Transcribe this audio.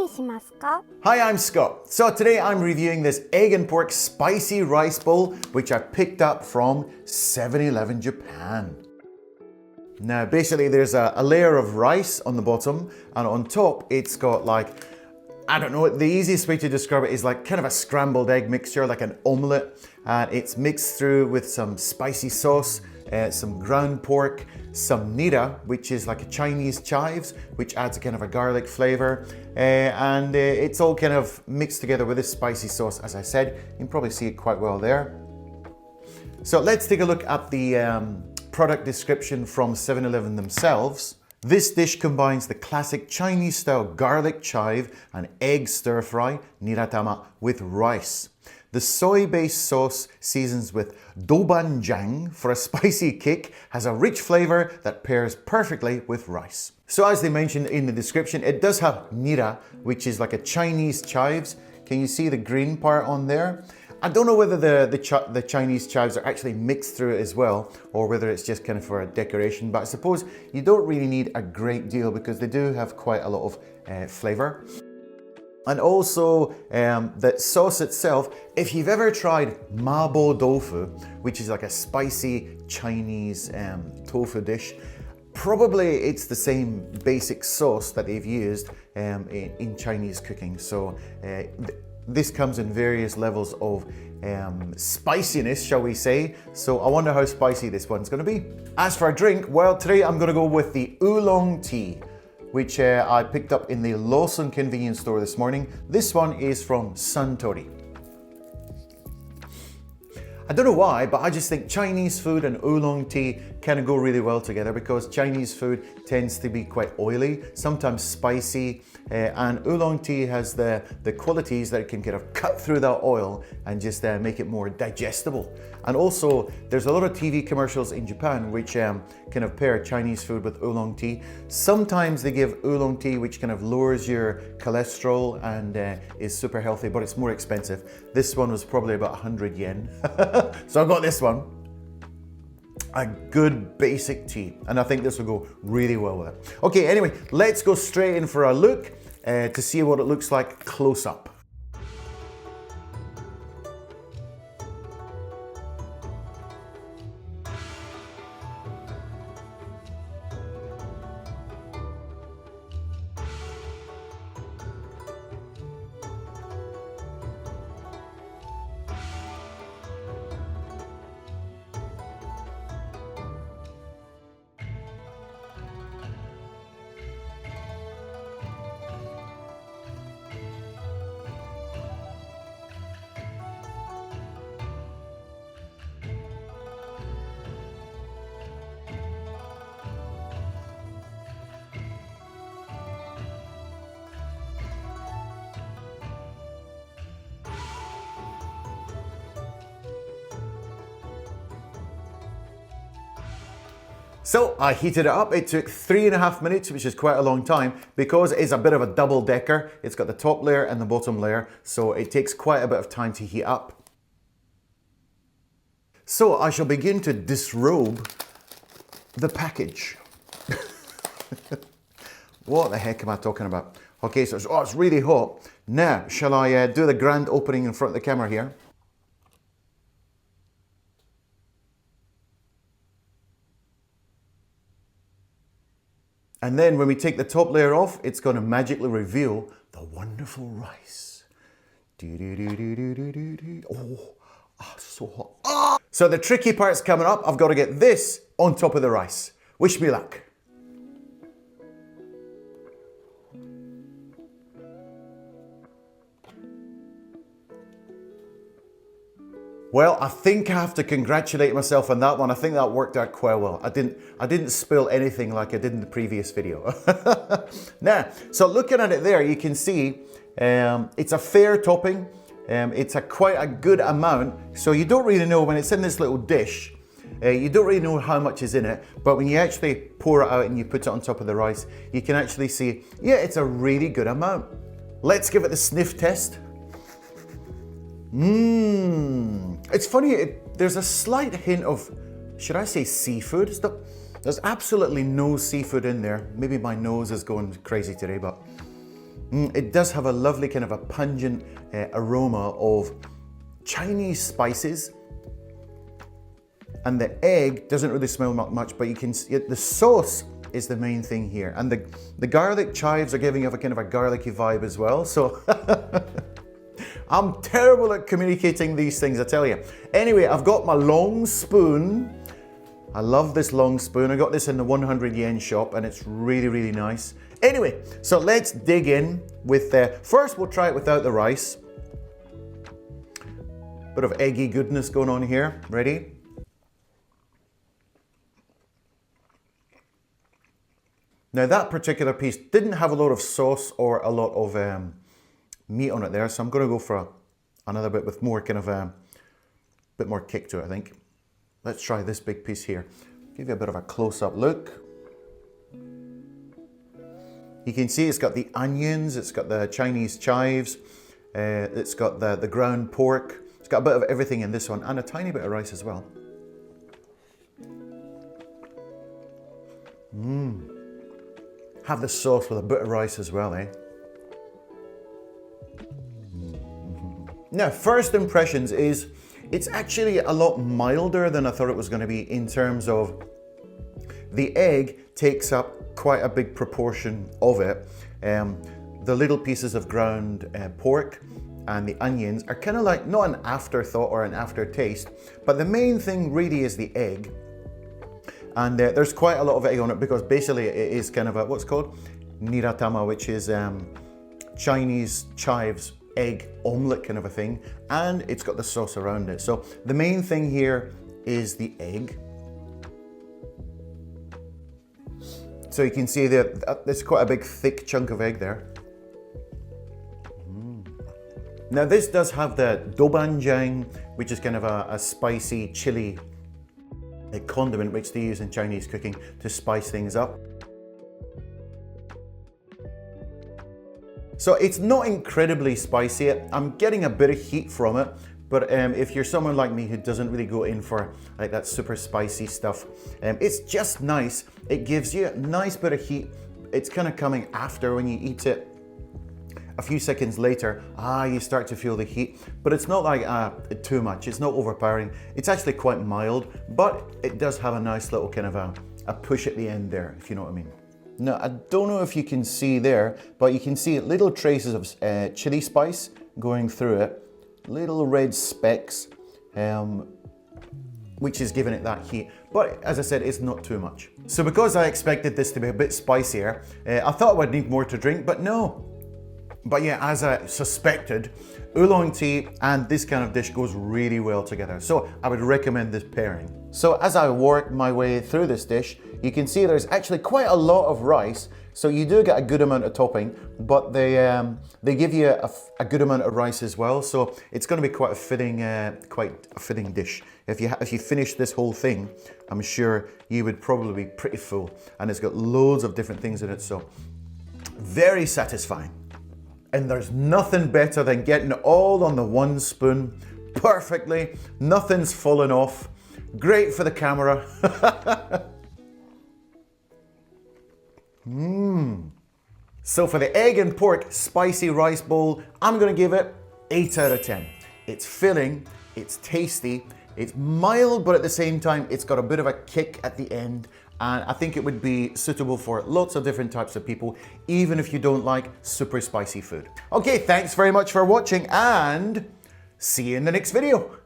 にしますか? Hi, I'm Scott. So today I'm reviewing this egg and pork spicy rice bowl, which I picked up from 7-Eleven Japan. Now, basically there's a layer of rice on the bottom, and on top it's got like, I don't know, the easiest way to describe it is like kind of a scrambled egg mixture, like an omelette, and it's mixed through with some spicy sauce, some ground pork, some nira, which is like a Chinese chives, which adds a kind of a garlic flavor, and it's all kind of mixed together with this spicy sauce. As I said, you can probably see it quite well there. So let's take a look at the product description from 7-Eleven themselves. This dish combines the classic Chinese-style garlic chive and egg stir-fry, niratama, with rice. The soy-based sauce seasons with doubanjiang for a spicy kick, has a rich flavor that pairs perfectly with rice. So as they mentioned in the description, it does have nira, which is like a Chinese chives. Can you see the green part on there? I don't know whether the Chinese chives are actually mixed through it as well, or whether it's just kind of for a decoration, but I suppose you don't really need a great deal because they do have quite a lot of flavor. And also the sauce itself, if you've ever tried mabo tofu, which is like a spicy Chinese tofu dish, probably it's the same basic sauce that they've used in Chinese cooking. So this comes in various levels of spiciness, shall we say. So I wonder how spicy this one's gonna be. As for a drink, well, today I'm gonna go with the oolong tea, which I picked up in the Lawson convenience store this morning. This one is from Suntory. I don't know why, but I just think Chinese food and oolong tea kind of go really well together because Chinese food tends to be quite oily, sometimes spicy, and oolong tea has the qualities that it can kind of cut through that oil and just make it more digestible. And also, there's a lot of TV commercials in Japan which kind of pair Chinese food with oolong tea. Sometimes they give oolong tea which kind of lowers your cholesterol and is super healthy, but it's more expensive. This one was probably about 100 yen. So I got this one. A good basic tea, and I think this will go really well with it. Okay, anyway, let's go straight in for a look to see what it looks like close up. So I heated it up. It took 3.5 minutes, which is quite a long time because it's a bit of a double decker. It's got the top layer and the bottom layer, so it takes quite a bit of time to heat up. So I shall begin to disrobe the package. What the heck am I talking about? Okay, so it's really hot. Now, shall I do the grand opening in front of the camera here? And then when we take the top layer off, it's going to magically reveal the wonderful rice. Oh, so hot. Ah! So the tricky part's coming up. I've got to get this on top of the rice. Wish me luck. Well, I think I have to congratulate myself on that one. I think that worked out quite well. I didn't spill anything like I did in the previous video. Now, so looking at it there, you can see it's a fair topping. It's quite a good amount. So you don't really know when it's in this little dish, you don't really know how much is in it, but when you actually pour it out and you put it on top of the rice, you can actually see, yeah, it's a really good amount. Let's give it the sniff test. It's funny, there's a slight hint of, should I say seafood? There's absolutely no seafood in there. Maybe my nose is going crazy today, but It does have a lovely kind of a pungent aroma of Chinese spices. And the egg doesn't really smell much, but you can see the sauce is the main thing here. And the garlic chives are giving you a kind of a garlicky vibe as well. So I'm terrible at communicating these things, I tell you. Anyway, I've got my long spoon. I love this long spoon. I got this in the 100 yen shop and it's really, really nice. Anyway, so let's dig in with first we'll try it without the rice. Bit of eggy goodness going on here. Ready? Now that particular piece didn't have a lot of sauce or a lot of meat on it there, so I'm going to go for another bit with more kind of a bit more kick to it, I think. Let's try this big piece here. Give you a bit of a close-up look. You can see it's got the onions, it's got the Chinese chives, it's got the ground pork. It's got a bit of everything in this one and a tiny bit of rice as well. Have the sauce with a bit of rice as well, eh? Now, first impressions is it's actually a lot milder than I thought it was going to be in terms of the egg takes up quite a big proportion of it. The little pieces of ground pork and the onions are kind of like not an afterthought or an aftertaste, but the main thing really is the egg. And there's quite a lot of egg on it because basically it is kind of a, what's called niratama, which is Chinese chives egg omelette kind of a thing. And it's got the sauce around it. So the main thing here is the egg. So you can see that there's quite a big thick chunk of egg there. Now this does have the dobanjang, which is kind of a spicy chili a condiment which they use in Chinese cooking to spice things up. So it's not incredibly spicy. I'm getting a bit of heat from it, but if you're someone like me who doesn't really go in for like that super spicy stuff, it's just nice. It gives you a nice bit of heat. It's kind of coming after when you eat it. A few seconds later, you start to feel the heat, but it's not like too much. It's not overpowering. It's actually quite mild, but it does have a nice little kind of a push at the end there, if you know what I mean. Now, I don't know if you can see there, but you can see little traces of chili spice going through it, little red specks, which is giving it that heat. But as I said, it's not too much. So because I expected this to be a bit spicier, I thought I would need more to drink, but no. But yeah, as I suspected, oolong tea and this kind of dish goes really well together. So I would recommend this pairing. So as I work my way through this dish, you can see there's actually quite a lot of rice. So you do get a good amount of topping, but they give you a good amount of rice as well. So it's going to be quite a fitting dish. If you finish this whole thing, I'm sure you would probably be pretty full. And it's got loads of different things in it. So very satisfying. And there's nothing better than getting it all on the one spoon perfectly. Nothing's fallen off. Great for the camera. So for the egg and pork spicy rice bowl, I'm going to give it 8 out of 10. It's filling, it's tasty, it's mild, but at the same time, it's got a bit of a kick at the end. And I think it would be suitable for lots of different types of people, even if you don't like super spicy food. Okay, thanks very much for watching and see you in the next video.